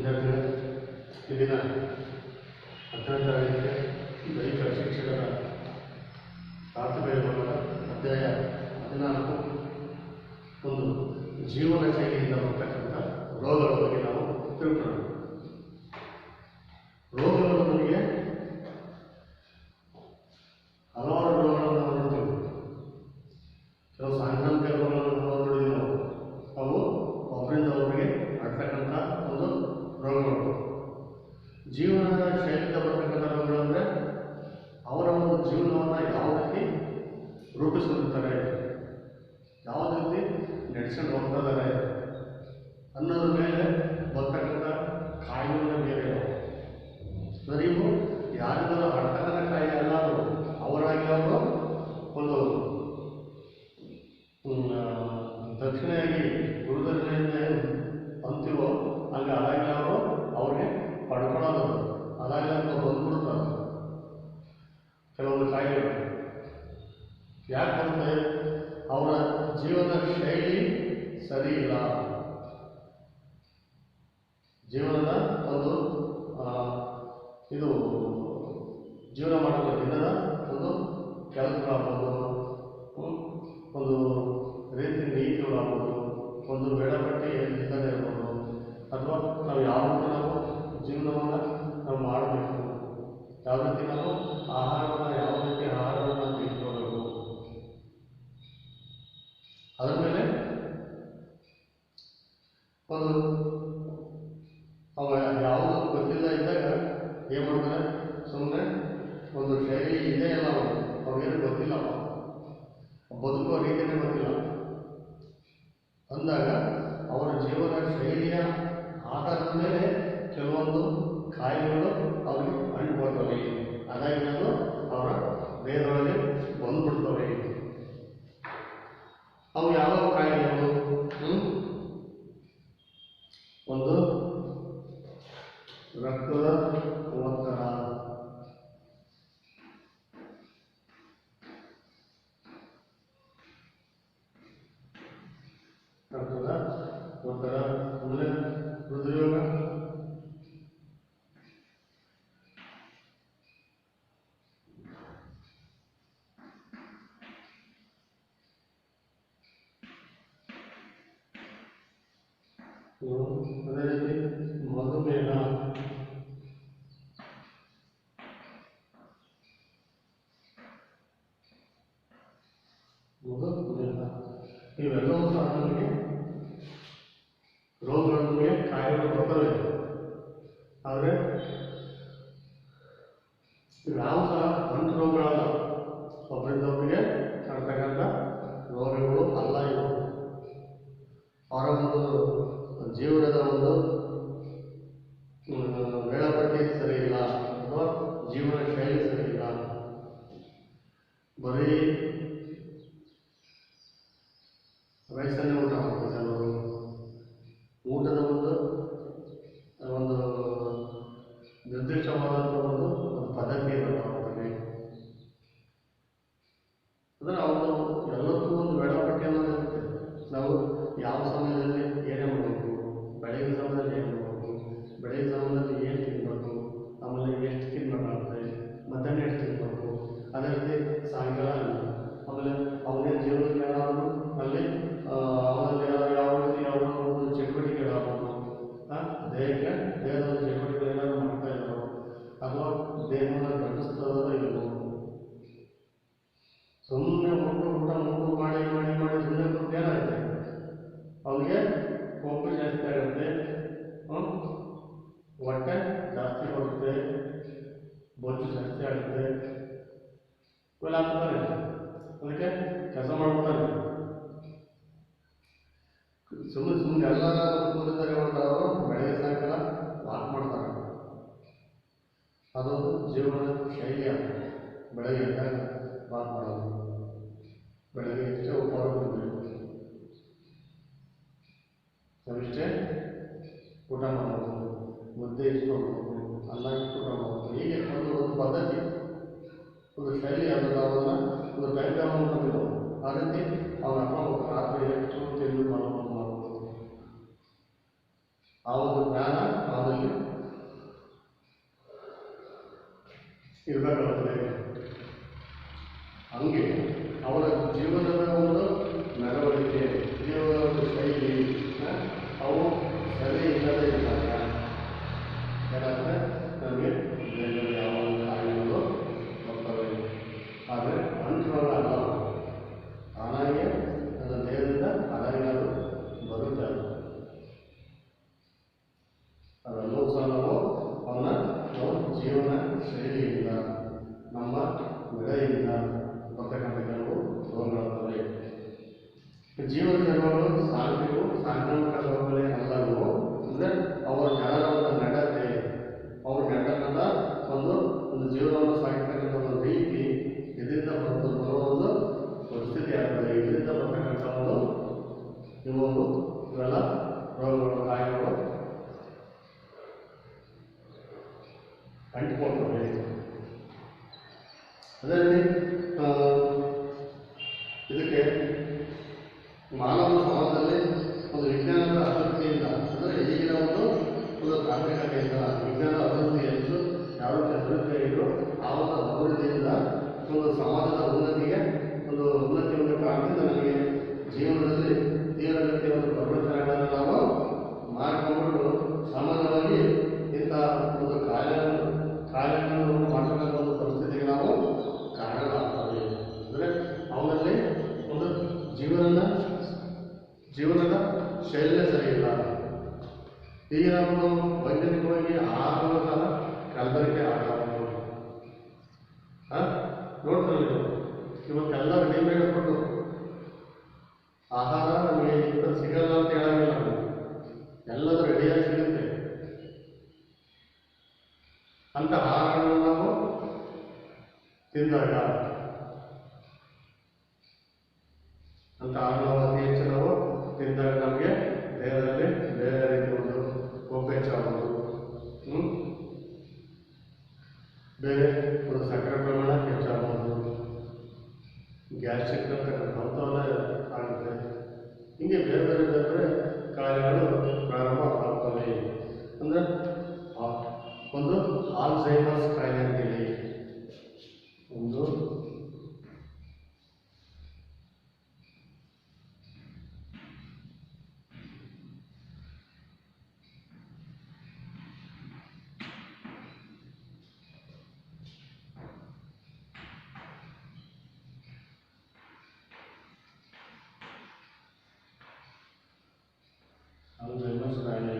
ವಿದ್ಯಾರ್ಥಿಗಳ ಇಂದಿನ 10ನೇ ತರಗತಿಯ ದೈಹಿಕ ಶಿಕ್ಷಕರ ಪ್ರಾಥಮಿಕ ಅಧ್ಯಾಯ 14 ಒಂದು ಜೀವನ ಶೈಲಿಯಿಂದ ಬರ್ತಕ್ಕಂಥ ರೋಗಗಳ ಬಗ್ಗೆ ನಾವು ತಿಳ್ಕೊಳ್ಳೋಣ. ರೋಗಗಳು ನಮಗೆ ಹಲವಾರು ರೋಗಗಳನ್ನು ನಾವು ನೋಡ್ತೀವಿ. ಕೆಲವು ಸಾಂಕ್ರಾಮಿಕ ರೋಗಗಳನ್ನು ನೋಡಿದ್ವಿ ನಾವು. ಅವು ಒಬ್ಬರಿಂದ ಒಬ್ಬರಿಗೆ ಹರಡ್ತಕ್ಕಂಥ ಒಂದು ರೋಗಗಳು. ಜೀವನ ಶೈಲಿಯಿಂದ ಬರ್ತಕ್ಕಂಥ ರೋಗಗಳು ಅಂದರೆ ಅವರ ಒಂದು ಜೀವನವನ್ನು ಯಾವ ರೀತಿ ರೂಪಿಸ್ಕೊಂಡಿರ್ತಾರೆ, ಯಾವ ರೀತಿ ನಡೆಸ್ಕೊಂಡು ಹೋಗ್ತಾ ಇದ್ದಾರೆ ಅನ್ನೋದ್ರ ಮೇಲೆ ಬರ್ತಕ್ಕಂಥ ಕಾಯಿಲೆಗಳ ಬೇರೆ. ಅಂದರೆ ಇವು ಯಾರಿಗಾರು ಹರಡ್ತಕ್ಕಂಥ ಕಾಯಿಲೆ ಅಲ್ಲ, ಅವರಾಗಿ ಅವರು ಒಂದು ದಕ್ಷಿಣೆಯಾಗಿ ಗುರುದಕ್ಷಿಣೆಯಿಂದ ಅಂತೀವೋ ಹಂಗೆ ಅದಾಗಿ ಅವರು ಅವ್ರಿಗೆ ಪಡ್ಕೊಳ್ಳೋದು, ಅದಾಗಿ ಅವ್ರು ಬಂದ್ಬಿಡ್ತಾರೆ ಕೆಲವೊಂದು ಕಾಯಿಲೆಗಳು. ಯಾಕೆ ಬರುತ್ತೆ? ಅವರ ಜೀವನ ಶೈಲಿ ಸರಿ ಇಲ್ಲ. ಜೀವನದ ಒಂದು ಇದು ಜೀವನ ಮಾಡೋದು ದಿನದ ಒಂದು ಕೆಲಸಗಳಾಗ್ಬೋದು, ಒಂದು ರೀತಿ ನೀತಿಗಳಾಗ್ಬೋದು, ಒಂದು ವೇಳಾಪಟ್ಟಿ ಇಲ್ಲದೆ ಇರ್ಬೋದು, ಅಥವಾ ನಾವು ಯಾವ ರೀತಿ ನಾವು ಜೀವನವನ್ನು ನಾವು ಮಾಡಬೇಕು, ಯಾವ ರೀತಿ ನಾವು ಆಹಾರವನ್ನು ತೆಗೆದುಕೊಳ್ಬೇಕು, ಅದರ ಮೇಲೆ ಒಂದು ಅವ ಯಾವುದೂ ಗೊತ್ತಿಲ್ಲ ಇದ್ದಾಗ ಏನು ಮಾಡ್ತಾರೆ, ಸುಮ್ಮನೆ ಒಂದು ಶೈಲಿ ಇದೆ ಅಲ್ಲ, ಅವ್ರಿಗೇನು ಗೊತ್ತಿಲ್ಲ, ಬದುಕುವ ರೀತಿಯೇ ಗೊತ್ತಿಲ್ಲ ಅಂದಾಗ ಅವರ ಜೀವನ ಶೈಲಿಯ ಆಧಾರದ ಮೇಲೆ ಕೆಲವೊಂದು ಕಾಯಿಲೆಗಳು ಅವರಿಗೆ ಅಂಟುಕೊಳ್ತವೆ. ಅದಾಗಿ ಅದು ಅವರ ದೇಹದೊಳಗೆ ಬಂದ್ಬಿಡ್ತವೆ. ಅವು ಯಾವ ಕಾಯಿಲೆಗಳು? ಒಂದು ರಕ್ತದ ಒತ್ತಡ, ಆಮೇಲೆ ಹೃದಯರೋಗ, ಅದೇ ರೀತಿ ಮಧುಮೇಹ, ಇವೆಲ್ಲವೂ ಸಹ ನಮಗೆ ರೋಗಗಳಿಗೆ ಕಾಯಿಲೆಗಳು ಬರ್ತವೆ. ಆದರೆ ಇವ್ಯಾವ ಸಹ ಅಂಟು ರೋಗಗಳಲ್ಲ, ಒಬ್ಬರಿಂದ ಒಬ್ಬರಿಗೆ ಹರಡ್ತಕ್ಕಂಥ ರೋಗಗಳು ಅಲ್ಲ ಇವು. ಅವರ ಒಂದು ಜೀವನದ ಒಂದು ವೇಳಾಪಟ್ಟಿ ಸರಿ ಇಲ್ಲ, ಅಥವಾ ಜೀವನ ಶೈಲಿ ಸರಿ ಇಲ್ಲ. ಬರೀ ವಯಸ್ಸನ್ನೇ ಊಟ ಮಾಡ್ತಾರೆ ಅವರು. ಊಟದ ಒಂದು ನಿರ್ದಿಷ್ಟವಾದಂಥ ಒಂದು ಪದ್ಧತಿ ಇರಲ್ಲ ಅವ್ರಿಗೆ. ಅಂದರೆ ಅವರು ಎಲ್ಲದಕ್ಕೂ ಒಂದು ವೇಳಾಪಟ್ಟಿ ಅನ್ನೋದು ಇರುತ್ತೆ. ನಾವು ಯಾವ ಸಮಯದಲ್ಲಿ ಏನೇ ಮಾಡಬೇಕು, ಬೆಳಗಿನ ಸಮಯದಲ್ಲಿ ಏನು ಮಾಡಬೇಕು, ಬೆಳಗಿನ ಸಮಯದಲ್ಲಿ ಏನು ತಿನ್ನಬೇಕು, ಆಮೇಲೆ ಎಷ್ಟು ತಿನ್ನಬೇಕಾಗುತ್ತೆ, ಮಧ್ಯಾಹ್ನ ಎಷ್ಟು ತಿನ್ನಬೇಕು, ಅದೇ ರೀತಿ ಸಾಯಂಕಾಲ, ಆಮೇಲೆ ಅವನೇ ಜೀವನಕ್ಕೆ ಏನಾದರೂ ಅಲ್ಲಿ ಅವನಲ್ಲಿ ಯಾವ ರೀತಿ ಯಾವ ಒಂದು ಚಟುವಟಿಕೆಗಳಾಗ್ಬೋದು, ದೇಹದ ಒಂದು ಚಟುವಟಿಕೆಗಳು ಏನಾದರೂ ಮಾಡ್ತಾ ಇದ್ರು, ಅಥವಾ ದೇಹವನ್ನು ಗಟ್ಟಿಸ್ತದೋ ಇರ್ಬೋದು. ಸುಮ್ಮನೆ ಊಟ ಮಾಡಿ ಸುಮ್ಮನೆ ಕೂತು ಏನಾಗುತ್ತೆ, ಅವನಿಗೆ ಕೊಬ್ಬು ಜಾಸ್ತಿ ಆಗುತ್ತೆ, ಹೊಟ್ಟೆ ಜಾಸ್ತಿ ಬರುತ್ತೆ, ಬೊಜ್ಜು ಜಾಸ್ತಿ ಆಗುತ್ತೆ. ಇವೆಲ್ಲ ಆಗ್ತಾರೆ. ಅದಕ್ಕೆ ಕೆಲಸ ಮಾಡ್ತಾರೆ, ಸುಮ್ಮನೆ ಎಲ್ಲ ಕೂತಿದ್ದಾರೆ ಅವರು ಬೆಳಗ್ಗೆ ಸಾಯಂಕಾಲ ವಾಕ್ ಮಾಡ್ತಾರೆ. ಅದೊಂದು ಜೀವನ ಶೈಲಿ ಆಗ್ತದೆ. ಬೆಳಗ್ಗೆ ಎದ್ದಾಗ ವಾಕ್ ಮಾಡೋದು, ಬೆಳಗ್ಗೆ ಎಷ್ಟೇ ಉಪಹಾರ ತಿನ್ನಬೇಕು, ನಾವಿಷ್ಟೇ ಊಟ ಮಾಡಬೇಕು, ಮುದ್ದೆ ಇಷ್ಟು ಮಾಡಬೇಕು, ಅನ್ನ ಇಷ್ಟು ಊಟ ಮಾಡಬೇಕು. ಹೀಗೆ ಒಂದು ಪದ್ಧತಿ, ಒಂದು ಶೈಲಿ ಅದನ್ನು ಒಂದು ಟೈಮ್ ಟೇಬಲ್ ನಮಗೆ. ಆ ರೀತಿ ಅವನ ಅಪ್ಪ ರಾತ್ರಿ ಎಷ್ಟು ತಿಂದು ಮಾಡಬೇಕು. ಆ ಒಂದು ಜ್ಞಾನ ಅವನಲ್ಲಿ ಇರಬೇಕಾಗುತ್ತದೆ. ಹಂಗೆ ಅವರ ಜೀವನದ ಒಂದು ನಡವಳಿಕೆ, ಜೀವನದ ಒಂದು ಶೈಲಿ ಅವು ಸರಿ ಇಲ್ಲದೆ ಇದ್ದಾಗ ಯಾಕಂದರೆ ನಮಗೆ ದೇಹದಲ್ಲಿ ಯಾವ ಕಾಯಿಲೆಗಳು ಬರ್ತವೆ. ಆದರೆ ಅಂಟುರೋಗ ಅಲ್ಲ, ತಾನಾಗೆ ನನ್ನ ದೇಹದಿಂದ ಅನಾಗಿನಾದರೂ ಬರುತ್ತೆ. ಅದೆಲ್ಲವೂ ಸಹ ನಾವು ಜೀವನ ಶೈಲಿಯಿಂದ ನಮ್ಮ ಬೆಳೆಯಿಂದ ಬರ್ತಕ್ಕಂಥ ಕೆಲವು ರೋಗಗಳಾದರೆ ಜೀವನ ಕ್ರಮಗಳು ಸಾಂಕ್ರಾಮಿಕ ರೋಗಗಳೇ ಅಲ್ಲವೋ. ಅಂದರೆ ಅವರ ಜನರ ಒಂದು ನಡತೆ, ಅವ್ರ ನಡತಕ್ಕಂಥ ಒಂದು ಜೀವನವನ್ನು ಸಾಗಿರ್ತಕ್ಕಂಥ ಒಂದು ರೀತಿ, ಇದರಿಂದ ಬರುವ ಒಂದು ಪರಿಸ್ಥಿತಿ ಆಗ್ತದೆ. ಇದರಿಂದ ಬರ್ತಕ್ಕಂಥ ಇವೆಲ್ಲ ರೋಗಗಳು, ಕಾಯಿಲೆಗಳು ಅಂಟಿಕೊಳ್ತವೆ. ಅದರಲ್ಲಿ ಇದಕ್ಕೆ ಮಾನವ ಸಮಾಜದಲ್ಲಿ ಒಂದು ವಿಜ್ಞಾನದ ಅಭಿವೃದ್ಧಿಯಿಂದ, ಅಂದರೆ ಈಗಿನ ಒಂದು ತಾಂತ್ರಿಕತೆಯಿಂದ ವಿಜ್ಞಾನ ಅಭಿವೃದ್ಧಿ ಹೆಚ್ಚು ಯಾವ ರೀತಿ ಅಭಿವೃದ್ಧಿ ಆಗಿದ್ರು ಆ ಒಂದು ಅಭಿವೃದ್ಧಿಯಿಂದ ಒಂದು ಸಮಾಜದ ಉನ್ನತಿಗೆ ಒಂದು ಕಾರಣದಿಂದ ನಮಗೆ ಜೀವನದಲ್ಲಿ ಜೀವನಕ್ಕೆ ಒಂದು ಪರಿವರ್ತನೆಗಳನ್ನು ನಾವು ಮಾಡಿಕೊಂಡು ಸಾಮಾನ್ಯವಾಗಿ ಇಂಥ ಒಂದು ಕಾಯಿಲೆಗಳನ್ನು ಮಾಡ್ತಕ್ಕಂಥ ಒಂದು ಪರಿಸ್ಥಿತಿಗೆ ನಾವು ಕಾರಣರಾಗ್ತವೆ. ಅಂದರೆ ಅವನಲ್ಲಿ ಒಂದು ಜೀವನದ ಶೈಲಿಯೇ ಸರಿಯಿಲ್ಲ. ಈಗ ನಾವು ವೈಜ್ಞಾನಿಕವಾಗಿ ಆಹಾರಗಳು ಸಹ ಕಲಬೆರಕೆ ಆಗಬಹುದು. ನೋಡ್ತಾರೆ ಇವತ್ತೆಲ್ಲ ರೆಡಿಮೇಡ್ ಕೊಟ್ಟು ಆಹಾರ ನಮಗೆ ಇಂಥದ್ದು ಸಿಗಲ್ಲ ಅಂತ ಹೇಳಂಗಿಲ್ಲ. ನಾವು ಎಲ್ಲದೂ ರೆಡಿಯಾಗಿ ಸಿಗುತ್ತೆ. ಅಂಥ ಆಹಾರಗಳನ್ನು ನಾವು ತಿಂದಾಗ ಅತಿ ಹೆಚ್ಚು ನಾವು ತಿಂದಾಗ ನಮಗೆ ದೇಹದಲ್ಲಿ ಬೇರೆ ರೀತಿ ಒಂದು ಕೊಬ್ಬು ಹೆಚ್ಚಾಗೋದು, ಬೇರೆ ಒಂದು ಸಕ್ಕರೆ ಪ್ರಮಾಣ ಹೆಚ್ಚಾಗೋದು, ಗ್ಯಾಸ್ಟ್ರಿಕ್ ಅಂತಕ್ಕಂಥವೆಲ್ಲ ಆಗುತ್ತೆ. ಹೀಗೆ ಬೇರೆ ಬೇರೆ ಕಾಯಿಲೆಗಳು ಪ್ರಾರಂಭ ಆಗ್ತವೆ. ಅಂದರೆ ಒಂದು ಆಲ್ಝೈಮರ್ಸ್ ಕಾಯಿಲೆ ಅಂತೇಳಿ ಒಂದು ಆಲ್ಝೈಮರ್ಸ್ ಕಾಯಿಲೆ.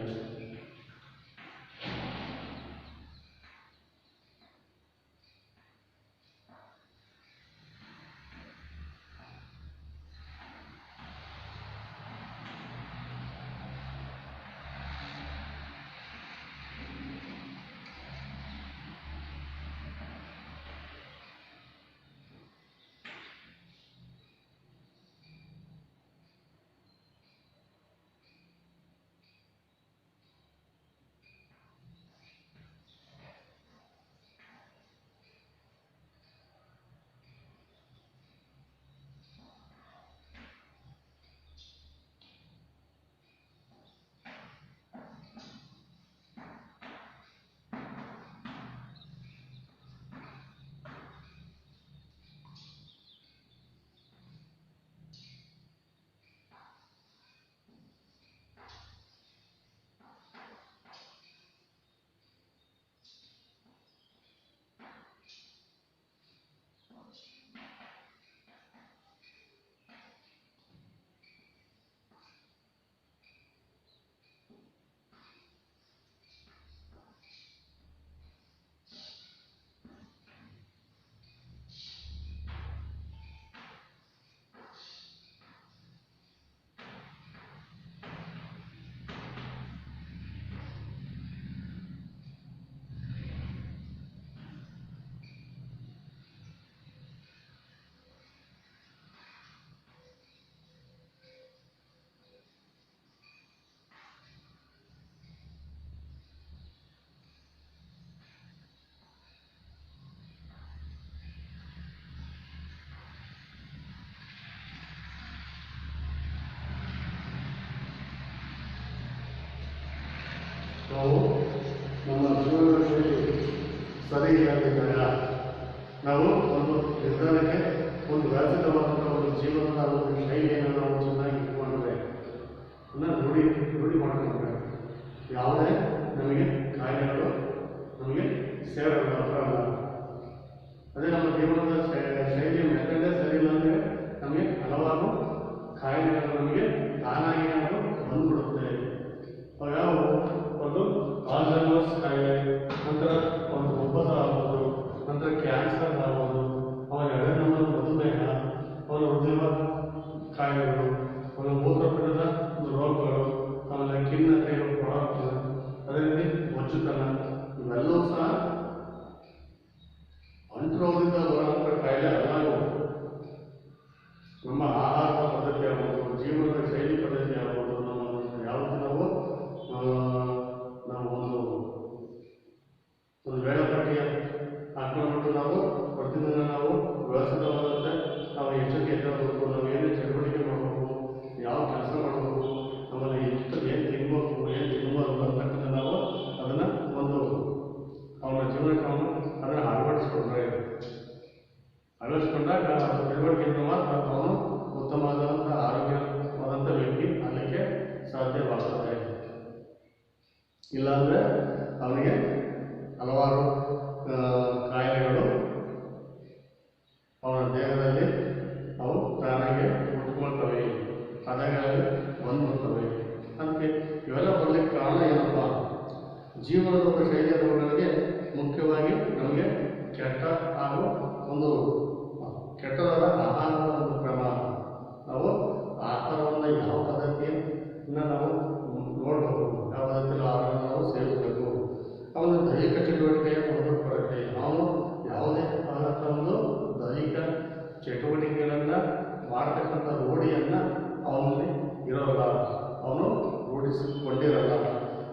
ನಾವು ನಮ್ಮ ಜೀವನ ಶೈಲಿ ಸರಿ ಇಲ್ಲದಿದ್ದಾಗ ನಾವು ಒಂದು ನಿರ್ಧಾರಕ್ಕೆ ಒಂದು ವ್ಯವಸ್ಥಿತವಾದಂಥ ಒಂದು ಜೀವನದ ಒಂದು ಶೈಲಿಯನ್ನು ನಾವು ಚೆನ್ನಾಗಿ ಇಟ್ಕೊಂಡ್ರೆ ರೂಢಿ ಮಾಡಿಕೊಂಡ್ರೆ ಯಾವುದೇ ನಮಗೆ ಕಾಯಿಲೆಗಳು ನಮಗೆ ಸೇರಲ್ಲ. ಅದೇ ನಮ್ಮ ಜೀವನದ ಶೈಲಿಯ ಮೆಥಡೇ ಸರಿ ಇಲ್ಲ ಅಂದರೆ ನಮಗೆ ಹಲವಾರು ಕಾಯಿಲೆಗಳು ನಮಗೆ ತಾನಾಗಿ ನಾವು ಬಂದ್ಬಿಡುತ್ತೆ. ಅವು ಯಾವುವು? ಒಂದು ಆಲ್ಝೈಮರ್ಸ್ ಕಾಯಿಲೆ, ನಂತರ ಒಂದು ಉಬ್ಬಸ ಆಗ್ಬೋದು, ನಂತರ ಕ್ಯಾನ್ಸರ್ ಆಗ್ಬೋದು, ಅವನ ಎಳೆನೋವು, ಮಧುಮೇಹ, ಅವನ ಹೃದಯ ಕಾಯಿಲೆಗಳು, ಅವನ ಮೂತ್ರಪಿಂಡದ ರೋಗಗಳು, ಆಮೇಲೆ ಖಿನ್ನತೆ, ಕೊಳಕು, ಅದೇ ರೀತಿ ಬೊಜ್ಜುತನ, ಇವೆಲ್ಲವೂ ಸಹ ಅಂಟುರೋಗದಿಂದ ಬರುವಂಥ ಕಾಯಿಲೆ ಅಲ್ಲ. ನಮ್ಮ ಆಹಾರ ಪದ್ಧತಿ ಆಗ್ಬೋದು, ಜೀವನದ ಶೈಲಿ ಪದ್ಧತಿ ಆಗ್ಬೋದು, ನಮ್ಮ ಯಾವುದು ನಾವು ಒಂದು ವೇಳಾಪಟ್ಟಿಯ ಹಾಕೊಂಡ್ಬಿಟ್ಟು ನಾವು ಪ್ರತಿದಿನ ನಾವು ವ್ಯವಸ್ಥಿತವಾದಂತೆ ನಾವು ಎಚ್ಚರಿಕೆ ಎತ್ತಬೇಕು. ನಾವು ಏನೇ ಚಟುವಟಿಕೆ ಮಾಡಬೇಕು, ಯಾವ ಕೆಲಸ ಮಾಡಬೇಕು, ಆಮೇಲೆ ಎಷ್ಟು ಏನು ತಿನ್ಬೇಕು, ಏನು ತಿನ್ಬಾರ್ದು ಅಂತಕ್ಕಂಥ ನಾವು ಅದನ್ನು ಒಂದು ಅವನ ಜೀವನಕ್ಕೆ ಅದನ್ನು ಅಳವಡಿಸ್ಕೊಂಡಾಗ ಅದು ತಿಳುವಳಿಕೆಯಿಂದ ಮಾತ್ರ ಅವನು ಉತ್ತಮವಾದಂಥ ಆರೋಗ್ಯವಾದಂಥ ವ್ಯಕ್ತಿ ಆಗಲಿಕ್ಕೆ ಸಾಧ್ಯವಾಗ್ತದೆ. ಇಲ್ಲಾಂದರೆ ಅವನಿಗೆ ಹಲವಾರು ಕಾಯಿಲೆಗಳು ಅವನ ದೇಹದಲ್ಲಿ ಅವು ತಾನಾಗೆ ಉಟ್ಕೊಳ್ತವೆ, ಅದಾಗಿ ಬಂದ್ಬಿಡ್ತವೆ. ಅದಕ್ಕೆ ಇವೆಲ್ಲ ಬರಲಿಕ್ಕೆ ಕಾರಣ ಏನಪ್ಪ? ಜೀವನದ ಒಂದು ಶೈಲಿಯ ರೋಗಗಳಿಗೆ ಮುಖ್ಯವಾಗಿ ನಮಗೆ ಕೆಟ್ಟ ಹಾಗೂ ಒಂದು ಕೆಟ್ಟದಾದ ಆಹಾರದ ಒಂದು ಕ್ರಮ. ನಾವು ಆಹಾರವನ್ನು ಯಾವ ಪದ್ಧತಿಯನ್ನು ನಾವು ನೋಡಬೇಕು, ಯಾವ ಪದ್ಧತಿಯಲ್ಲಿ ಆಹಾರವನ್ನು ನಾವು ಸೇವಿಸಬೇಕು, ಅವನ ದೈಹಿಕ ಚಟುವಟಿಕೆಯ ಒಂದು ಕೊರತೆ. ಅವನು ಯಾವುದೇ ಆದಂಥ ಒಂದು ದೈಹಿಕ ಚಟುವಟಿಕೆಗಳನ್ನು ಮಾಡತಕ್ಕಂಥ ರೂಢಿಯನ್ನು ಅವನಲ್ಲಿ ಇರೋಲ್ಲ, ಅವನು ರೂಢಿಸಿಕೊಂಡಿರಲ್ಲ.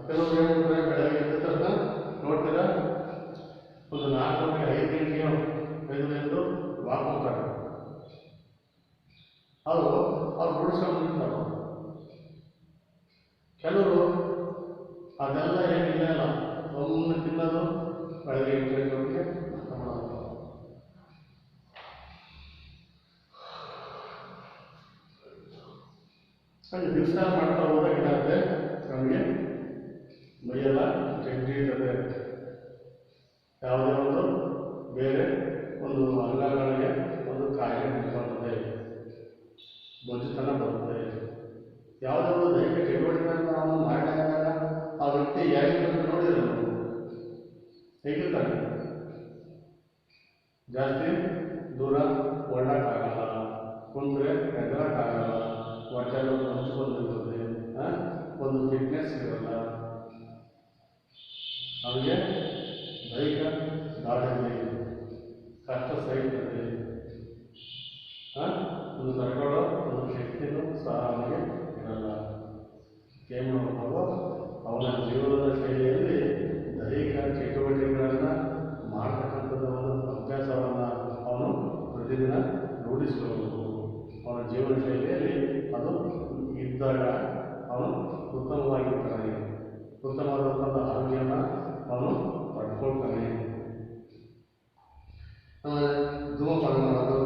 ಕೆಲವರು ಏನಂದರೆ ಬೆಳಗ್ಗೆ ಎದ್ದ ತಕ್ಷಣ ನೋಡ್ತೀರಾ ಒಂದು 4 ಗಂಟೆ 5 ಗಂಟೆಗೆ 5 ಗಂಟೆ ವಾಕ್ ಹೋಗ್ತಾರೆ. ಅವ್ರು ರೂಢಿಸ್ಕೊಂಡಿರ್ತಾರೆ. ಕೆಲವರು ಅದೆಲ್ಲ ಏನಿಲ್ಲ, ಒಮ್ಮೆ ತಿನ್ನೋದು ಬೆಳಗ್ಗೆ 8 ಗಂಟೆಗೆ ನಾಷ್ಟ ಮಾಡೋದು. ಹಾಗೆ ದಿವಸ ಮಾಡ್ತಾ ಹೋದಾಗ ಏನಾಗುತ್ತೆ, ನಮಗೆ ಮೈಯೆಲ್ಲ ಜಂಟಿ ಇರ್ತದೆ. ಯಾವುದೇ ಒಂದು ಬೇರೆ ಒಂದು ಅಂಗಗಳಿಗೆ ಒಂದು ಕಾಯಿಲೆ ಬರ್ತದೆ, ಬೊಜ್ಜುತನ ಬರುತ್ತೆ. ಯಾವುದೇ ಒಂದು ದೈಹಿಕ ಚಟುವಟಿಕೆಗಳನ್ನು ನಾವು ಮಾಡಿದಾಗ ಆ ವ್ಯಕ್ತಿ ಹೇಗಿರ್ಬೇಕು ನೋಡಿದ್ರೆ ನಾವು ಹೇಗಿರ್ತಾನೆ, ಜಾಸ್ತಿ ದೂರ ಓಡಾಡಕ್ಕಾಗಲ್ಲ, ಕುಂದ್ರೆ ಎಗರಕ್ಕಾಗಲ್ಲ, ಹೊಟ್ಟೆಲ್ಲ ಹಂಚು ಬಂದಿರ್ತದೆ, ಒಂದು ಫಿಟ್ನೆಸ್ ಇರಲ್ಲ, ಅವನಿಗೆ ದೈಹಿಕ ದಾಢ್ಯತೆ, ಕಷ್ಟ ಸಹಿತದೆ, ಒಂದು ತಡ್ಕೊಳ್ಳೋ ಒಂದು ಶಕ್ತಿನೂ ಸಹ ಅವನಿಗೆ ಇರಲ್ಲ. ಏನು ಮಾಡಬೇಕು? ಅವನ ಜೀವನದ ಶೈಲಿಯಲ್ಲಿ ದೈಹಿಕ ಚಟುವಟಿಕೆಗಳನ್ನು ಮಾಡ್ತಕ್ಕಂಥದ್ದು ಒಂದು ಅಭ್ಯಾಸವನ್ನು ಅವನು ಪ್ರತಿದಿನ ರೂಢಿಸಿಕೊಳ್ಳಬೇಕು. ಅವನ ಜೀವನ ಶೈಲಿಯಲ್ಲಿ ಅದು ಇದ್ದಾಗ ಅವನು ಉತ್ತಮವಾಗಿರ್ತಾನೆ, ಉತ್ತಮವಾದಂಥ ಆರೋಗ್ಯನ ಅವನು ಪಡ್ಕೊಳ್ತಾನೆ. ಆಮೇಲೆ ಧೂಮಪಾನ ಮಾಡೋದು,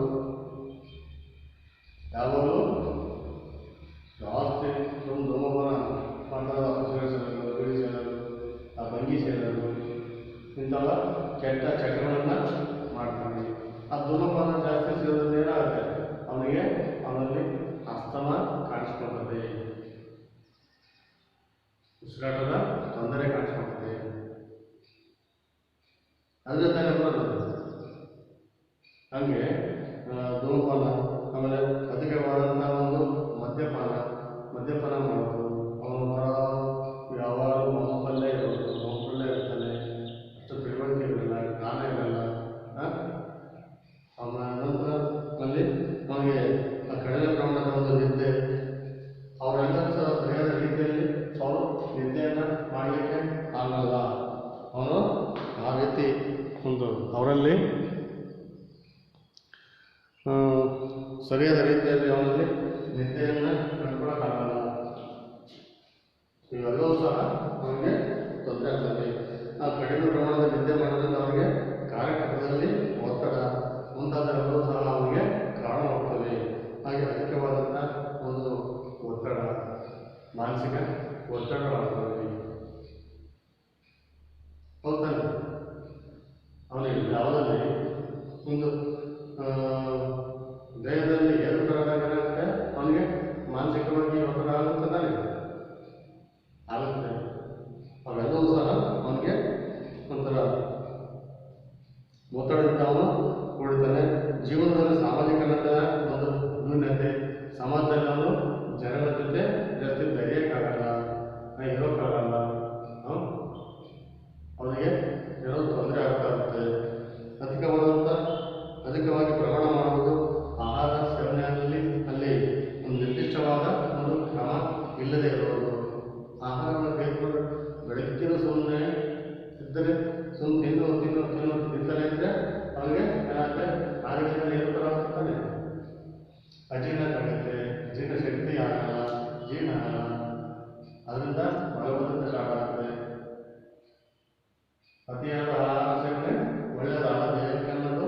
ಯಾವಾಗಲೂ ಜಾಸ್ತಿ ಧೂಮಪಾನ ಮಾಡ್ತಾ ಸೇರಿಸೋದು, ಬೀಳಿಸೋದು, ಆ ಭಂಗಿ ಸೇರೋದು, ಇಂಥವ ಕೆಟ್ಟ ಚಟಗಳನ್ನು ಮಾಡ್ತಾನೆ. ಆ ಧೂಮಪಾನ ಜಾಸ್ತಿ ಸೇರೋದ್ರಿಂದ ಏನಾಗುತ್ತೆ, ಅವನಲ್ಲಿ ಅಸ್ತಮ ಕಾಣಿಸ್ಕೊಳ್ತದೆ, ಉಸಿರಾಟದ ತೊಂದರೆ ಕಾಣಿಸ್ಕೊಳ್ತದೆ. ಅದ್ರ ತಾನೇ ಬರೋದು. ಹಾಗೆ ಧೂಮಪಾನ, ಆಮೇಲೆ ಅಧಿಕವಾದಂಥ ಒಂದು ಮದ್ಯಪಾನ ಮಾಡೋದು, ಅವನ ಯಾವಾಗಲೂ ಮೊಮ್ಮಲ್ಲೇ ಇರೋದು, ಮೊಮ್ಮಲ್ಲೇ ಇರ್ತಾನೆ, ಅಷ್ಟು ತಿಳುವಳಿಕೆ ಇರಲಿಲ್ಲ, ಜ್ಞಾನ ಇರಲ್ಲ. ಅವನ ನಂತರ ಅವನಿಗೆ ಕಡಿಮೆ ಪ್ರಮಾಣದ ಒಂದು ನಿದ್ದೆ, ಅವರೆಲ್ಲರೂ ಸಹ ಸರಿಯಾದ ರೀತಿಯಲ್ಲಿ ಅವರು ನಿದ್ದೆಯನ್ನು ಮಾಡಲಿಕ್ಕೆ ಆಗಲ್ಲ. ಅವನು ಆ ರೀತಿ ಒಂದು ಅವರಲ್ಲಿ ಸರಿಯಾದ ರೀತಿಯಲ್ಲಿ ಅವನಲ್ಲಿ ನಿದ್ದೆಯನ್ನು ಕಂಡುಕೊಳ್ಳೋಕ್ಕಾಗಲ್ಲ. ಇವೆಲ್ಲವೂ ಸಹ ಅವನಿಗೆ ತೊಂದರೆ ಆಗ್ತದೆ. ಆ ಕಡಿಮೆ ಪ್ರಮಾಣದ ನಿದ್ದೆ ಮಾಡೋದ್ರಿಂದ ಅವನಿಗೆ ಕಾರ್ಯಕ್ಷೇತ್ರದಲ್ಲಿ ಒತ್ತಡ ಮುಂತಾದವೆಲ್ಲವೂ ಸಹ ಅವನಿಗೆ ಕಾರಣವಾಗ್ತವೆ. ಹಾಗೆ ಅಧಿಕವಾದಂಥ ಒಂದು ಒತ್ತಡ, ಮಾನಸಿಕ ಒತ್ತಡವಾಗ್ತದೆ. ಹೌದಾನೆ, ಅವನಿಗೆ ಯಾವುದಲ್ಲಿ ಒಂದು ದೇಹದಲ್ಲಿ ಏರುಪೇರಾಗುತ್ತೆ, ಅವನಿಗೆ ಮಾನಸಿಕವಾಗಿ ಒತ್ತಡ ಆಗುತ್ತದೆ ಆಗುತ್ತೆ. ಅವೆಲ್ಲವೂ ಸಹ ಅವನಿಗೆ ಒಂಥರ ಒತ್ತಡದಿಂದ ಅವನು ಕೂಡಿದ್ದಾನೆ. ಜೀವನದಲ್ಲಿ ಸಾಮಾಜಿಕತೆ ಒಂದು ನ್ಯೂನತೆ, ಸಮಾಜದಲ್ಲಿ ಅವನು ಜನರ ಜೊತೆ ಜಾಸ್ತಿ ಬೆರೆಯೋಕ್ಕಾಗಲ್ಲ, ಇರೋಕ್ಕಾಗಲ್ಲ, ಅವನಿಗೆ ಏನೋ ತೊಂದರೆ ಆಗ್ತಾ ಇರುತ್ತೆ. ಅಧಿಕವಾಗಿ ಪ್ರಮಾಣ ಮಾಡುವುದು, ಆಹಾರ ಸೇವನೆಯಲ್ಲಿ ಅಲ್ಲಿ ಒಂದು ನಿರ್ದಿಷ್ಟವಾದ ಒಂದು ಕ್ರಮ ಇಲ್ಲದೆ ಇರುವುದು, ಆಹಾರವನ್ನು ತೆಗೆದುಕೊಂಡು ಬೆಳಗ್ಗೆನೂ ಸುಮ್ಮನೆ ಇದ್ದರೆ ತಿಂತಲೇ ಇದ್ದರೆ ಅವನಿಗೆ ಏನಾಗುತ್ತೆ, ಆರೋಗ್ಯದಲ್ಲಿ ಏರ್ಪಡಾಗ್ತಾನೆ, ಅಜೀರ್ಣ ಆಗುತ್ತೆ, ಜೀರ್ಣಶಕ್ತಿ ಆಗಲ್ಲ, ಜೀರ್ಣ ಆಗಲ್ಲ, ಅದರಿಂದ ಮಲಬದ್ಧತೆ ಸ್ಟಾರ್ಟ್ ಆಗುತ್ತೆ. ಅತಿಯಾದ ಆಹಾರ ಸೇವನೆ ಒಳ್ಳೆಯದಲ್ಲ, ದೇಹಕ್ಕೆ ಅನ್ನೋದು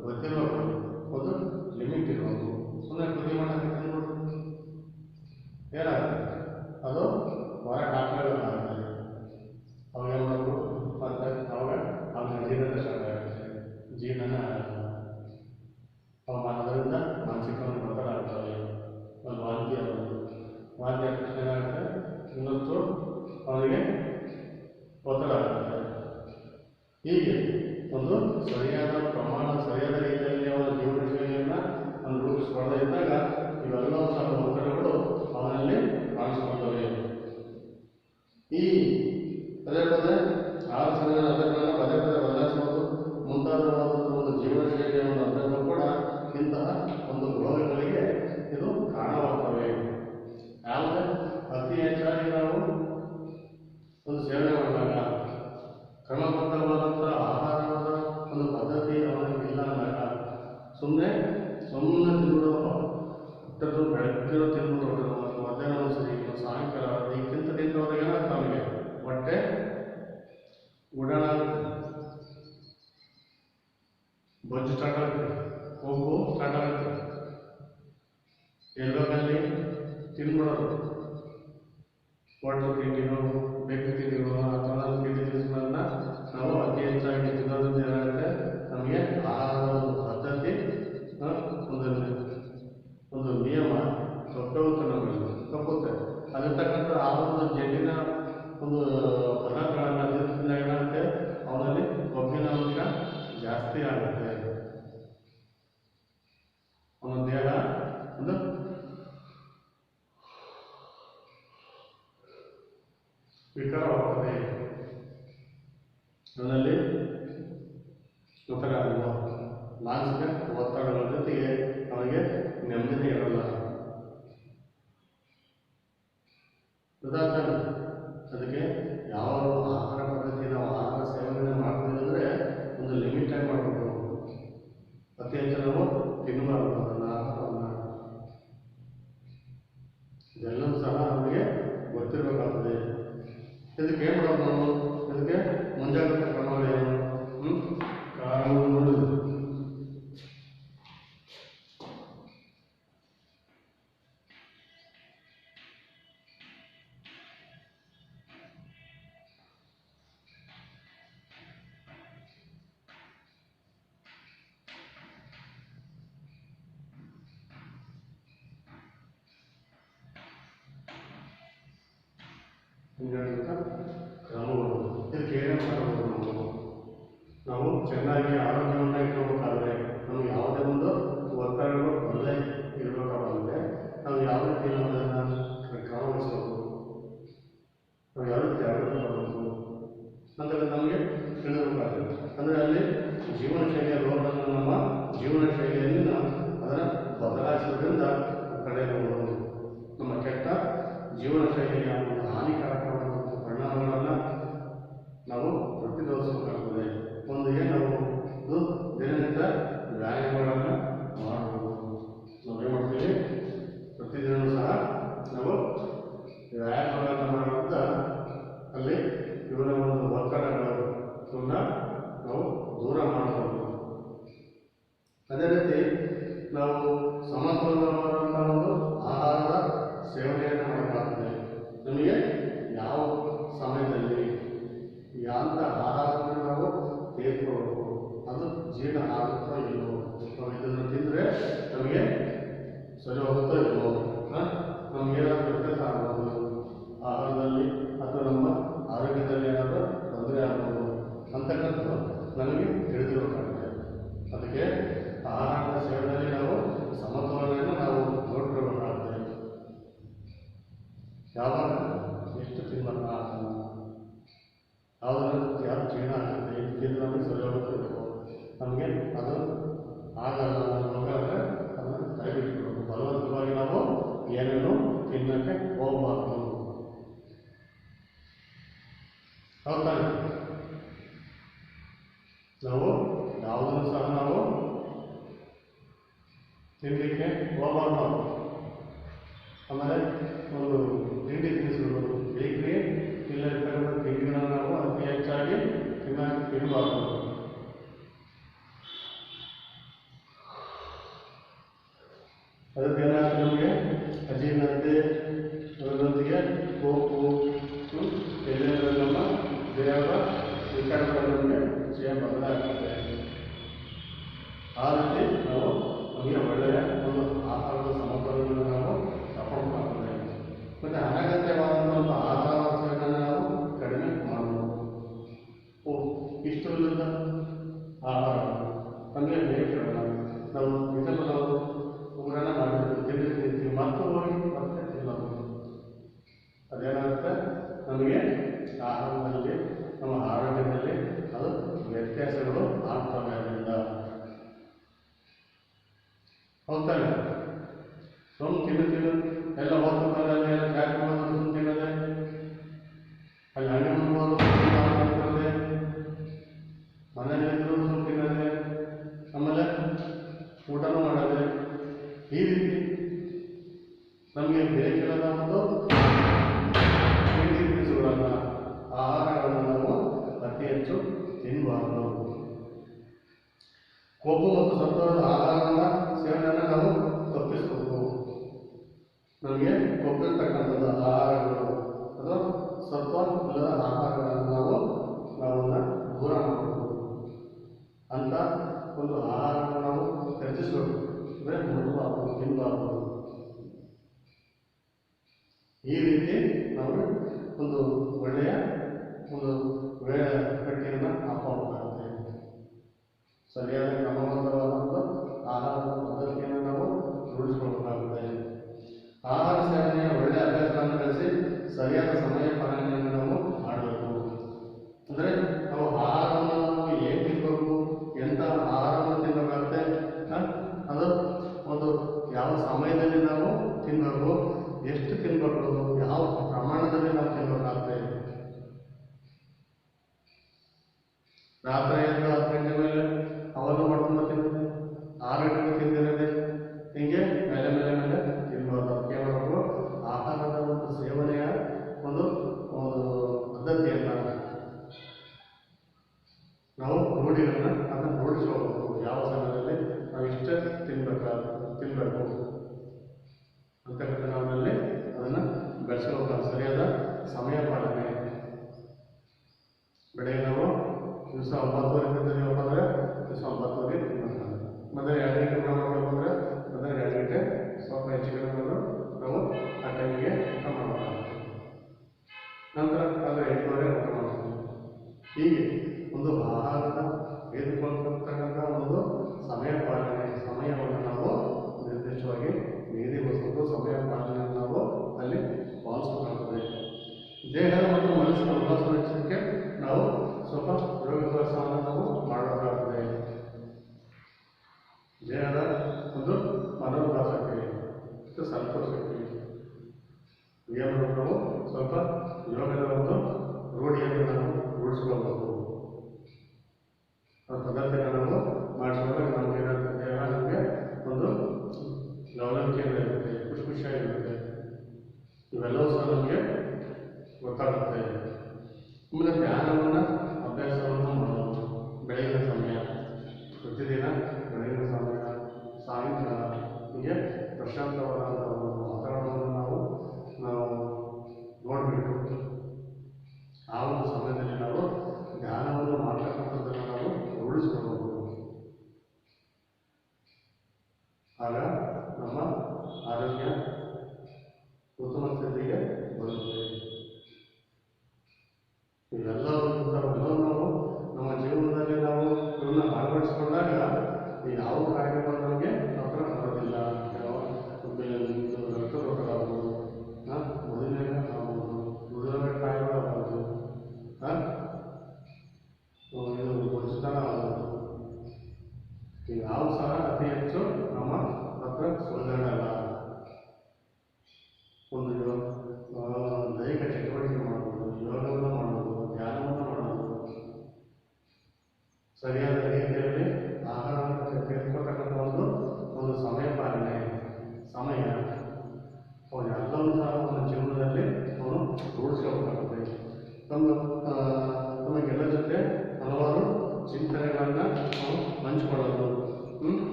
ಗೊತ್ತಿರಬೇಕು, ಒಂದು ಲಿಮಿಟ್ ಇರಬೇಕು. ಸುಮ್ಮನೆ ಕುದಿ ಮಾಡೋಕ್ಕೆ ತಿಂದ್ಬಿಟ್ಟು ಏನಾಗುತ್ತೆ, ಅದು ಹೊರ ಡಾಕ್ಟರ್ಗಳಾಗುತ್ತೆ. ಅವಾಗ ಏನು ಮಾಡಬೇಕು, ಮತ್ತು ಅವಾಗ ಅವನಿಗೆ ಅಜೀರ್ಣತೆ ಸ್ಟಾರ್ಟ್ ಆಗುತ್ತೆ, ಜೀರ್ಣನೇ ಆಗಲ್ಲ. ಅದರಿಂದ ಮಾನಸಿಕವಾಗಿ ಒತ್ತಡ ಆಗ್ತವೆ, ಒಂದು ವಾಂತಿ ಆಗೋದು, ವಾಂತಿ ಆದ ತಕ್ಷಣ ಏನಾಗುತ್ತೆ, ಇನ್ನೊಂದು ಅವನಿಗೆ ಒತ್ತಡ ಆಗುತ್ತೆ. ಹೀಗೆ ಒಂದು ಸರಿಯಾದ ಪ್ರಮಾಣ, ಸರಿಯಾದ ರೀತಿಯಲ್ಲಿ ಅವನ ಜೀವನ ಶೈಲಿಯನ್ನು ಅವನು ರೂಪಿಸಿಕೊಳ್ಳದೇ ಇದ್ದಾಗ ಇವೆಲ್ಲವೂ ಸಹ ಒತ್ತಡಗಳು ಅವನಲ್ಲಿ ಕಾಣಿಸಿಕೊಳ್ತವೆ. ಈ ಪದೇ ಪದೇ ಅಭ್ಯಾಸಗಳನ್ನು ಪದೇ ಬದಲಾಯಿಸುವುದು ಮುಂತಾದ ಒಂದು ಜೀವನ ಶೈಲಿಯ ಒಂದು ಅಭ್ಯಾಸಗಳು ಕೂಡ ಇಂತಹ ಒಂದು ರೋಗಗಳಿಗೆ ಇದು ಕಾರಣವಾಗ್ತವೆ. ಯಾವುದೇ ಅತಿ ಹೆಚ್ಚಾಗಿ ನಾವು ಒಂದು ಸೇವನೆ ಮಾಡಿದಾಗ, ಕ್ರಮಬದ್ಧವಾದಂಥ ಆಹಾರದ ಒಂದು ಪದ್ಧತಿ ಅವನಿಗೆ ಇಲ್ಲ ಅಂದಾಗ, ಸುಮ್ಮನೆ ತಿಂದ್ಬಿಡೋದು, ಬೆಳಗ್ಗೆ ತಿಂದ್ಬಿಟ್ಟು ಮಧ್ಯಾಹ್ನ ಒಂದ್ಸರಿ, ಸಾಯಂಕಾಲ ಈಗ ತಿಂತವ್ರಿಗೆ ಏನಾಗ್ತದೆ, ಅವನಿಗೆ ಹೊಟ್ಟೆ ಉಡಾಣ ಆಗುತ್ತೆ, ಬೊಜ್ಜು ಸ್ಟಾರ್ಟ್ ಆಗುತ್ತೆ, ಕೊಬ್ಬು ಸ್ಟಾರ್ಟ್ ಆಗುತ್ತೆ, ಎಲ್ಲೋಕಲ್ಲಿ ತಿಂದ್ಬಿಡೋದು, ಹೋಟ್ಲು ತಿಂಡಿಗಳು, ಬೇಕರಿ ತಿಂಡಿಗಳು, ಅಥವಾ ತಿಂಡಿ ತಿನಿಸುಗಳನ್ನ ನಾವು ಅತಿ ಹೆಚ್ಚಾಗಿ ತಿನ್ನೋದ್ರಿಂದ ಏನಾಗುತ್ತೆ, ನಮಗೆ ಆಹಾರದ ಒಂದು ಪದ್ಧತಿ ಒಂದು ನಿಯಮ ತಪ್ಪುತ್ತೆ, ನಮಗೆ ತಪ್ಪುತ್ತೆ. ಅಲ್ಲಿರ್ತಕ್ಕಂಥ ಆ ಒಂದು ಜಡ್ಡಿನ ಒಂದು ಪದಾರ್ಥಗಳನ್ನು ತಿಂದಾಗ ಏನಾಗುತ್ತೆ, ಅವನಲ್ಲಿ ಕೊಬ್ಬಿನ ಅಂಶ ಜಾಸ್ತಿ ಆಗುತ್ತೆ, ಅವನ ದೇಹ ಒಂದು ವಿಕಾರವಾಗುತ್ತದೆ. ಅವನಲ್ಲಿ ಒಂಥರ ಮಾನಸಿಕ ಒತ್ತಡಗಳ ಜೊತೆಗೆ ಅವನಿಗೆ ನೆಮ್ಮದಿ ಇರಲ್ಲ. ಉದಾಹರಣೆ, ಅದಕ್ಕೆ ಯಾವ ಆಹಾರ ಪದ್ಧತಿ ನಾವು ಆಹಾರ ಸೇವನೆ ಮಾಡ್ತೀವಿ ಅಂದರೆ ಒಂದು ಲಿಮಿಟ್ ಆಗಿ ಮಾಡಬೇಕು. ಅತಿ ಹೆಚ್ಚು ನಾವು ತಿನ್ನಬಾರದು ಅದನ್ನು, ಆಹಾರವನ್ನು. ಇದೆಲ್ಲವೂ ಸಹ ನಮಗೆ ಗೊತ್ತಿರಬೇಕಾಗ್ತದೆ. ಇದಕ್ಕೆ ಏನು ಮಾಡೋದು ನಾವು, ಇದಕ್ಕೆ ಮುಂಜಾಗ್ರತಾ ಕ್ರಮಗಳೇನು, ಕಾರಣಗಳು ನೋಡಿದ್ರು. ಮುಂಜಾಗ್ರತಾ ಕ್ರಮಗಳು, ಇದಕ್ಕೆ ಏನೇನು ಮಾಡಬೇಕು, ನಾವು ಚೆನ್ನಾಗಿ ಆರೋಗ್ಯವನ್ನು ಇಟ್ಕೋಬೇಕಾದ್ರೆ, ನಮ್ಗೆ ಯಾವುದೇ ಒಂದು ಒತ್ತಡಗಳು ಬರದೇ ಇರಬೇಕಾದ್ರೆ ನಾವು ಯಾವ ರೀತಿ ನಾವು ಅದನ್ನು ಕ್ರಮವಹಿಸಬೇಕು, ನಾವು ಯಾವ ರೀತಿ ಜಾಗೃತಿ ಮಾಡಬೇಕು ಅಂತಂದರೆ ನಮಗೆ ತಿಳಿದಿರಬೇಕಾಗುತ್ತೆ. ಅಂದರೆ ಅಲ್ಲಿ ಜೀವನ ಶೈಲಿಯ ರೋಗಗಳನ್ನು ನಮ್ಮ ಜೀವನ ಶೈಲಿಯಲ್ಲಿ ನಾವು ಅದನ್ನು ಬದಲಾಯಿಸೋದ್ರಿಂದ ತಡೆಯಬಹುದು. ನಮ್ಮ ಕೆಟ್ಟ ಜೀವನ ಶೈಲಿಯ ಒಂದು ಹಾನಿಕಾರಕವಾದಂಥ ಪರಿಣಾಮಗಳನ್ನು ನಾವು ಪ್ರತಿರೋಧಿಸಬೇಕಾಗ್ತದೆ. ಒಂದು ಏನು ನಾವು ದಿನನಿತ್ಯ ವ್ಯಾಯಾಮಗಳನ್ನು ಮಾಡಬಹುದು. ನಾವೇನು ಮಾಡ್ತೀವಿ, ಪ್ರತಿದಿನ ಸಹ ನಾವು ವ್ಯಾಯಾಮಗಳನ್ನು ಮಾಡೋದ್ರಿಂದ ಅಲ್ಲಿ ಇವರ ಒಂದು ಒತ್ತಡಗಳನ್ನು ನಾವು ದೂರ ಮಾಡಬಹುದು. ಅದೇ ರೀತಿ ನಾವು ಸಮತೋಲನವಾದಂಥ ಒಂದು ಆಹಾರದ ಸೇವನೆಯನ್ನು ಮಾಡಬೇಕಾಗ್ತದೆ. ನಮಗೆ ಯಾವ ಸಮಯದಲ್ಲಿ ಯಾಂತ ಆಹಾರವನ್ನು ನಾವು ತೆಗೆದುಕೊಳ್ಬೇಕು, ಅದು ಜೀರ್ಣ ಆಗುತ್ತೋ ಇಲ್ಲವೋ, ನಾವು ಇದನ್ನು ತಿಂದರೆ ನಮಗೆ ಸರಿ ಹೋಗುತ್ತೋ ಇಲ್ಲವೋ, ನಮಗೇನಾದರೂ ವ್ಯತ್ಯಾಸ ಆಗ್ಬೋದು ಆಹಾರದಲ್ಲಿ ಅಥವಾ ನಮ್ಮ ಆರೋಗ್ಯದಲ್ಲಿ ಏನಾದರೂ ತೊಂದರೆ ಆಗ್ಬೋದು ಅಂತಕ್ಕಂಥದ್ದು ನಮಗೆ ತಿಳಿದಿರಬೇಕಾಗುತ್ತೆ. ಅದಕ್ಕೆ ಆಹಾರದ ಸೇವನೆಯಲ್ಲಿ ನಾವು ಸಮತೋಲನೆಯನ್ನು ನಾವು ನೋಡ್ಕೊಳ್ಬೇಕಾಗುತ್ತೆ. ಯಾವಾಗ ಎಷ್ಟು ತಿನ್ನಬೇಕು ಆಹಾರ, ಯಾವುದನ್ನು ಯಾರು ಜೀರ್ಣ ಆಗುತ್ತೆ, ಇದು ತಿಂದು ನಮಗೆ ಸರಿ ಹೋಗುತ್ತಿರಬೇಕು, ನಮಗೆ ಅದು ಆಗಲ್ಲ ಅನ್ನೋದಾದರೆ ಅದನ್ನು ಕೈಬಿಟ್ಬಿಡಬೇಕು. ಬಲವಂತವಾಗಿ ನಾವು ಏನನ್ನು ತಿನ್ನೋಕ್ಕೆ ಹೋಗಬಾರ್ದು. ಹೌದಾ? ನಾವು ಯಾವುದನ್ನು ಸಹ ನಾವು ತಿನ್ನಲಿಕ್ಕೆ ಹೋಗಬಾರ್ದು. ಆಮೇಲೆ ಒಂದು ತಿಂಡಿ ತಿನಿಸುಗಳು ಬೇಕರಿ ಇಲ್ಲಿರ್ತಕ್ಕಂಥ ತಿಂಡಿಗಳನ್ನು ನಾವು ಅತಿ ಹೆಚ್ಚಾಗಿ ತಿನ್ನಬಾರ್ದು. ಅದಕ್ಕೆ ಏನಾಗ್ತದೆ, ನಮಗೆ ಅಜೀರ್ಣತೆ, ಅದರೊಂದಿಗೆ ಕೋಪು, ಎಲ್ಲೆಲ್ಲ ನಮ್ಮ ದೇಹದ ವಿಕಾರಗಳು ನಮಗೆ ಸೇಮ್ ಬದಲಾಗ್ತದೆ. ಆ ರೀತಿ ನಾವು ನಮಗೆ ಒಳ್ಳೆಯ ಒಂದು ಆಹಾರದ ಸಮತೋಲನವನ್ನು ನಾವು ತಗೊಂಡಾಗ್ತದೆ. ಮತ್ತು ಅನಗತ್ಯವಾದಂಥ ಒಂದು ಆಹಾರ ಸೇವನೆಯನ್ನು ನಾವು ಕಡಿಮೆ ಮಾಡಬಹುದು. ಇಷ್ಟವಿಲ್ಲದ ಆಹಾರ ನಮಗೆ ಬೇಕಿರಲ್ಲ, ನಾವು ಇದನ್ನು ನಾವು ಉಗ್ರಣ ಮಾಡಿರ್ತೀವಿ, ತಿಂದಿರ್ತೀವಿ, ಮತ್ತೆ ಹೋಗಿ ಮತ್ತೆ ತಿನ್ನೋದು. ಅದೇನಾಗುತ್ತೆ, ನಮಗೆ ಆಹಾರದಲ್ಲಿ ನಮ್ಮ ಆರೋಗ್ಯದಲ್ಲಿ ಅದು ವ್ಯತ್ಯಾಸಗಳು ಆಗ್ತವೆ. ಅದರಿಂದ ಹೋಗ್ತಾರೆ ಸುಮ್ಮನೆ ತಿನ್ನು ಎಲ್ಲ ಹೋಗ್ತಾರೆ, ಅಲ್ಲಿ ಜಾತಿ ಮಾಡೋದು ಸುಮ್ಮನೆ ತಿನ್ನೋದೆ, ಅಲ್ಲಿ ಹಣ್ಣು ಮಾಡ್ಬೋದು ತಿನ್ನೋದೆ, ಮನೆಯಲ್ಲಿದ್ದರೂ ಸುಮ್ಮನೆ ತಿನ್ನೋದೆ, ಆಮೇಲೆ ಊಟನೂ ಮಾಡೋದೆ. ಈ ರೀತಿ ನಮಗೆ ಬೇಕಿಲ್ಲದ ಒಂದು ತಿಂಡಿ ತಿನಿಸುಗಳನ್ನು, ಆಹಾರಗಳನ್ನು ನಾವು ಅತಿ ಹೆಚ್ಚು ತಿನ್ನಬಾರ್ದು. ಕೊಬ್ಬು ಮತ್ತು ಸತ್ವದ ಆಹಾರಗಳ ಸೇವನೆಯನ್ನು ನಾವು ತಪ್ಪಿಸಬೇಕು. ನಮಗೆ ಕೊಬ್ಬಿರ್ತಕ್ಕಂಥದ್ದು ಆಹಾರಗಳು ಅಥವಾ ಸತ್ವ ಇಲ್ಲದ ಆಹಾರಗಳನ್ನು ನಾವನ್ನ ದೂರ ಮಾಡಬೇಕು. ಅಂತ ಒಂದು ಆಹಾರವನ್ನು ನಾವು ಹೆಚ್ಚಿಸಬೇಕು. ಅಂದರೆ ಮುಟ್ಟಬಾರ್ದು, ತಿನ್ನಬಾರ್ದು. ಈ ರೀತಿ ನಾವು ಒಂದು ಒಳ್ಳೆಯ ಒಂದು ವೇಳಾಪಟ್ಟಿಯನ್ನು ಹಾಕಬೇಕಾಗುತ್ತೆ. ಸರಿಯಾದ ಕ್ರಮಬದ್ಧವಾದ ಆಹಾರದ ಪದ್ಧತಿಯನ್ನು ನಾವು ರೂಢಿಸಿಕೊಳ್ಳಬೇಕಾಗುತ್ತೆ. ಆಹಾರ ಸೇವನೆಯ ಒಳ್ಳೆಯ ಅಭ್ಯಾಸಗಳನ್ನು ಬೆಳೆಸಿ ಸರಿಯಾದ ಸಮಯ ಪಾಲನೆಯನ್ನು ನಾವು ಮಾಡಬೇಕು. ಅಂದರೆ ನಾವು ಆಹಾರವನ್ನು ನಾವು ಏನು ತಿನ್ನಬೇಕು, ಎಂಥ ಆಹಾರವನ್ನು ತಿನ್ನಬೇಕಾಗುತ್ತೆ, ಅದು ಒಂದು ಯಾವ ಸಮಯದಲ್ಲಿ ನಾವು ತಿನ್ನಬೇಕು, ಎಷ್ಟು ತಿನ್ನಬೇಕು, ಯಾವ ಪ್ರಮಾಣದಲ್ಲಿ ನಾವು ತಿನ್ನಬೇಕಾಗುತ್ತೆ. ರಾತ್ರಿ 10 ಗಂಟೆ ಮೇಲೆ ಅವನು ಮಾಡ್ಕೊಂಡು ತಿನ್ನೋದೆ, 6 ಗಂಟೆಗೆ ತಿಂದಿರೋದೆ, ಹೀಗೆ ಮೇಲೆ ಮೇಲೆ ಮೇಲೆ ತಿನ್ಬಾರ್ದು. ಕೇವಲ ಆಹಾರದ ಒಂದು ಸೇವನೆಯ ಒಂದು ಪದ್ಧತಿಯನ್ನು ನಾವು ಅದನ್ನು ರೂಢಿಸ್ಕೋಬೇಕು. ಯಾವ ಸಮಯದಲ್ಲಿ ನಾವು ಇಷ್ಟೇ ತಿನ್ನಬೇಕು ಅಂತಕ್ಕಂಥ ನಾವಿನಲ್ಲಿ ಅದನ್ನು ಬೆಳೆಸ್ಕೋಬೇಕು. ಸರಿಯಾದ ಸಮಯ ಪಾಲನೆ. ಬೆಳಗ್ಗೆ ನಾವು ದಿವಸ 9 ತಿಂತೀವಪ್ಪ ಅಂದರೆ ದಿವಸ 9 ತಿನ್ನಬೇಕು. ಮತ್ತು 2 ಗಂಟೆ ಊಟ ಮಾಡಬೇಕು ಅಂದರೆ ಅಂದರೆ 2 ಗಂಟೆ ಸ್ವಲ್ಪ ಹೆಚ್ಚಿಗೆ ನಾವು ಆ ಟೈಮಿಗೆ ಊಟ ಮಾಡಬೇಕಾಗುತ್ತೆ. ನಂತರ ಆದರೆ 8:30 ಊಟ ಮಾಡಬೇಕು. ಹೀಗೆ ಒಂದು ಆಹಾರದ ತೆಗೆದುಕೊಳ್ತಕ್ಕಂಥ ಒಂದು ಸಮಯ ಪಾಲನೆ, ಸಮಯವನ್ನು ನಾವು ನಿರ್ದಿಷ್ಟವಾಗಿ ನಿಗದಿಗೊಳಿಸಬೇಕು. ಸಮಯ ಪಾಲನೆಯನ್ನು ನಾವು ಅಲ್ಲಿ ಪಾಲಿಸಬೇಕಾಗುತ್ತದೆ. ದೇಹದ ಮತ್ತು ಮನಸ್ಸಿನ ಉಲ್ಲಾಸ ಹೆಚ್ಚಿಸಲಿಕ್ಕೆ ನಾವು ಸ್ವಲ್ಪ ಯೋಗಾಭ್ಯಾಸವನ್ನು ನಾವು ಮಾಡಬೇಕಾಗುತ್ತದೆ. ದೇಹದ ಒಂದು ಮನೋಲ್ಲಾಸಕ್ಕೆ ಮತ್ತು ಸಂತೋಷಕ್ಕೆ ಏನು ನಾವು ಸ್ವಲ್ಪ ಯೋಗದ ಒಂದು ರೂಢಿಯನ್ನು ನಾವು ರೂಢಿಸ್ಕೊಳ್ಬೇಕು. ಪದಾರ್ಥಗಳನ್ನು ನಾವು ಮಾಡಿಸುವಾಗ ನಮಗೆ ಏನಾಗುತ್ತೆ, ದೇಹ ನಮಗೆ ಒಂದು ಲವಲವಿಕೆಯಿಂದ ಇರುತ್ತೆ, ಖುಷಿಯಾಗಿರುತ್ತೆ. ಇವೆಲ್ಲವೂ ಸಹ ನಮಗೆ ಗೊತ್ತಾಗುತ್ತೆ. ಆಮೇಲೆ ಧ್ಯಾನವನ್ನು ಅಭ್ಯಾಸವನ್ನು ಮಾಡೋದು ಬೆಳಗಿನ ಸಮಯ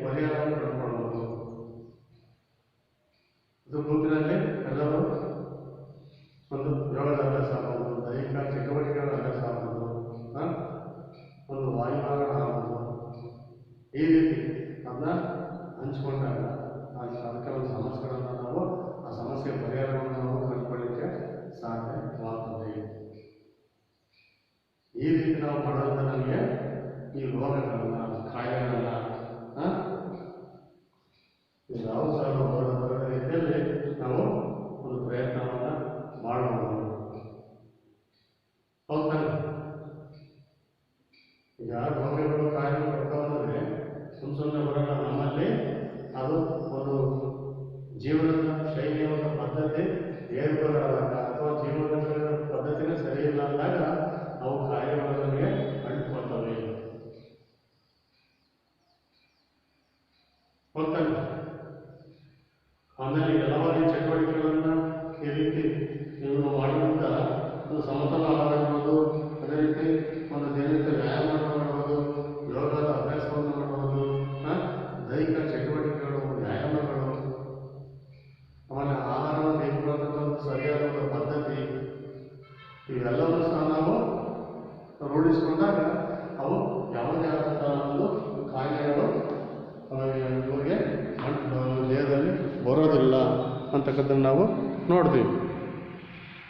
ಪರಿಹಾರವನ್ನು ಕಂಡುಕೊಳ್ಳಬಹುದು. ಇದು ಗುಂಪಿನಲ್ಲಿ ಎಲ್ಲರೂ ಒಂದು ಯೋಗದ ಅಭ್ಯಾಸ ಆಗ್ಬೋದು, ದೈಹಿಕ ಚಟುವಟಿಕೆಗಳ ಅಭ್ಯಾಸ ಆಗ್ಬೋದು, ಒಂದು ವಾಯುಮಾನ ಆಗ್ಬೋದು. ಈ ರೀತಿ ಅದನ್ನ ಹಂಚ್ಕೊಂಡಾಗ ಅದಕ್ಕೆ ಒಂದು ಸಮಸ್ಯೆಗಳನ್ನು ನಾವು ಆ ಸಮಸ್ಯೆ ಪರಿಹಾರವನ್ನು ನಾವು ಕಂಡುಕೊಳ್ಳಿಕ್ಕೆ ಸಾಧ್ಯವಾಗ್ತದೆ. ಈ ರೀತಿ ನಾವು ಮಾಡೋದ್ರಿಂದ ನಮಗೆ ಈ ರೋಗಗಳನ್ನ, ಕಾಯಿಲೆಗಳನ್ನ ಯಾವ ಸಹ ಬರದ ರೀತಿಯಲ್ಲಿ ನಾವು ಒಂದು ಪ್ರಯತ್ನವನ್ನು ಮಾಡಬಹುದು. ಹೌದಾ? ಈಗ ರೋಗಗಳು ಕಾಯಿಲೆಗಳು ಬರ್ತಾವಂದ್ರೆ ಸುಮ್ಮನೆ ಬರೋಲ್ಲ. ನಮ್ಮಲ್ಲಿ ಅದು ಒಂದು ಜೀವನದ ಶೈಲಿಯ ಒಂದು ಪದ್ಧತಿ ಏರ್ಪಡಾದಾಗ ಅಥವಾ ಜೀವನದ ಪದ್ಧತಿನೇ ಸರಿ ಇಲ್ಲ ಅಂದಾಗ ಅವು ಕಾಯಿಲೆಗಳು ನಮಗೆ ಅಂಟಿಕೊಳ್ತವೆ. ಹೋಗ್ತಾನೆ. ಆಮೇಲೆ ಹಲವಾರು ಚಟುವಟಿಕೆಗಳನ್ನು ಈ ರೀತಿ ನೀವು ಮಾಡೋದ್ರಿಂದ ಒಂದು ಸಮತಲ ಆಹಾರ ಮಾಡೋದು, ಅದೇ ರೀತಿ ಒಂದು ದಿನನಿತ್ಯ ವ್ಯಾಯಾಮವನ್ನು ಮಾಡುವುದು, ಯೋಗದ ಅಭ್ಯಾಸವನ್ನು ಮಾಡುವುದು, ದೈಹಿಕ ಚಟುವಟಿಕೆಗಳು, ವ್ಯಾಯಾಮಗಳು, ಆಮೇಲೆ ಆಹಾರವನ್ನು ತೆಗೆದುಕೊಳ್ಳತಕ್ಕಂಥ ಸರಿಯಾದ ಒಂದು ಪದ್ಧತಿ, ಇವೆಲ್ಲವೂ ಸಹ ನಾವು ರೂಢಿಸಿಕೊಂಡಾಗ ಅವು ಯಾವುದೇ ಆದಂತಹ ಒಂದು ಕಾಯಿಲೆಗಳು ಇವರಿಗೆ ದೇಹದಲ್ಲಿ ಬರೋದಿಲ್ಲ ಅಂತಕ್ಕಂಥದ್ದು ನಾವು ನೋಡ್ತೀವಿ.